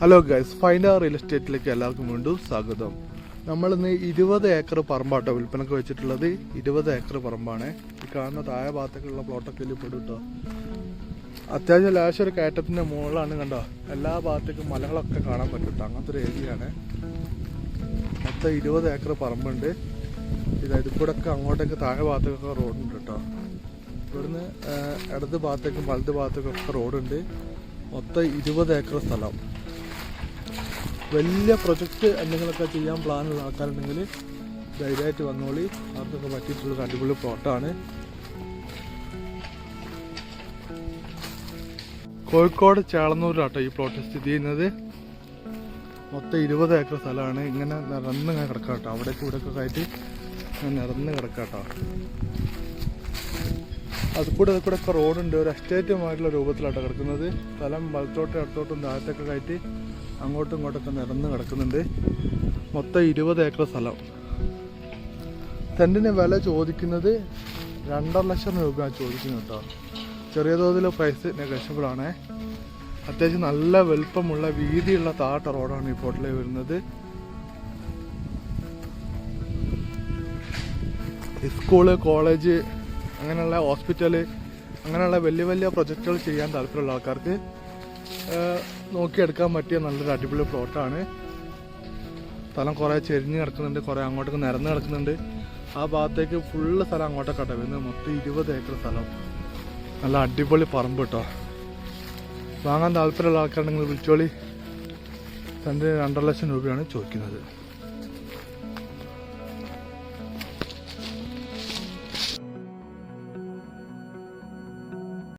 Hello guys, find real എസ്റ്റേറ്റിലേക്ക് എല്ലാവർക്കും വീണ്ടും സ്വാഗതം. നമ്മളിന്ന് 20 ഏക്കർ പറമ്പാട്ടോ വിൽപ്പനക്ക് വെച്ചിട്ടുള്ളത്. 20 ഏക്കർ പറമ്പാണ്. ഈ കാണുന്ന താഴെ ഭാഗത്തേക്കുള്ള പ്ലോട്ടൊക്കെ ഇതിൽ പെടും കേട്ടോ. അത്യാവശ്യം ലാശം ഒരു കയറ്റത്തിൻ്റെ മുകളിലാണ് കണ്ടോ. എല്ലാ ഭാഗത്തേക്കും മലകളൊക്കെ കാണാൻ പറ്റും കേട്ടോ. അങ്ങനത്തെ ഒരു ഏരിയയാണ്. മൊത്തം 20 ഏക്കർ പറമ്പുണ്ട്. ഇത് കൂടെ ഒക്കെ അങ്ങോട്ടേക്ക് താഴെ ഭാഗത്തേക്കൊക്കെ റോഡുണ്ട് കേട്ടോ. ഇവിടുന്ന് ഇടത് ഭാഗത്തേക്കും വലത് ഭാഗത്തേക്കൊക്കെ റോഡുണ്ട്. മൊത്തം 20 ഏക്കർ സ്ഥലം. വലിയ പ്രൊജക്റ്റ് എന്തെങ്കിലുമൊക്കെ ചെയ്യാൻ പ്ലാനുള്ള ആൾക്കാരുണ്ടെങ്കിൽ ധൈര്യമായിട്ട് വന്നോളി. അവർക്കൊക്കെ പറ്റിയിട്ടുള്ളൊരു അടിപൊളി പ്ലോട്ടാണ്. കോഴിക്കോട് ചേളന്നൂരാട്ടോ ഈ പ്ലോട്ട് സ്ഥിതി ചെയ്യുന്നത്. മൊത്തം 20 ഏക്കർ സ്ഥലമാണ്. ഇങ്ങനെ നിറന്നിങ്ങനെ കിടക്കാം കേട്ടോ. അവിടേക്ക് ഇവിടെയൊക്കെ ആയിട്ട് ഇങ്ങനെ നിറന്ന് കിടക്കാം കേട്ടോ. അതുകൂടെ ഒക്കെ റോഡുണ്ട്. ഒരു എസ്റ്റേറ്റുമായിട്ടുള്ള രൂപത്തിലാട്ടോ കിടക്കുന്നത്. സ്ഥലം വലത്തോട്ടും ഇടത്തോട്ടും താഴത്തൊക്കെ ആയിട്ട് അങ്ങോട്ടും ഇങ്ങോട്ടൊക്കെ നിറന്ന് കിടക്കുന്നുണ്ട്. മൊത്തം 20 ഏക്കർ സ്ഥലം. സെൻറ്റിന് വില ചോദിക്കുന്നത് 2.5 ലക്ഷം രൂപയാണ് ചോദിക്കുന്നത് കേട്ടോ. ചെറിയ തോതിൽ പ്രൈസ് നെഗോഷ്യബിൾ ആണ്. അത്യാവശ്യം നല്ല വലുപ്പമുള്ള വീതിയുള്ള താട്ട റോഡാണ് ഈ പ്ലോട്ടിൽ വരുന്നത്. സ്കൂള്, കോളേജ്, അങ്ങനെയുള്ള ഹോസ്പിറ്റല്, അങ്ങനെയുള്ള വലിയ വലിയ പ്രൊജക്റ്റുകൾ ചെയ്യാൻ താല്പര്യമുള്ള ആൾക്കാർക്ക് നോക്കിയെടുക്കാൻ പറ്റിയ നല്ലൊരു അടിപൊളി പ്ലോട്ടാണ്. സ്ഥലം കുറേ ചെരിഞ്ഞ് കിടക്കുന്നുണ്ട്, കുറേ അങ്ങോട്ടേക്ക് നിരന്ന് കിടക്കുന്നുണ്ട്. ആ ഭാഗത്തേക്ക് ഫുള്ള് സ്ഥലം അങ്ങോട്ടൊക്കെ വരുന്നത്. മൊത്തം 20 ഏക്കർ സ്ഥലം. നല്ല അടിപൊളി പറമ്പ് കേട്ടോ. വാങ്ങാൻ താല്പര്യമുള്ള ആൾക്കാരുണ്ടെങ്കിൽ വിളിച്ചോളി. സെൻറ്റിന് 2.5 ലക്ഷം രൂപയാണ് ചോദിക്കുന്നത്.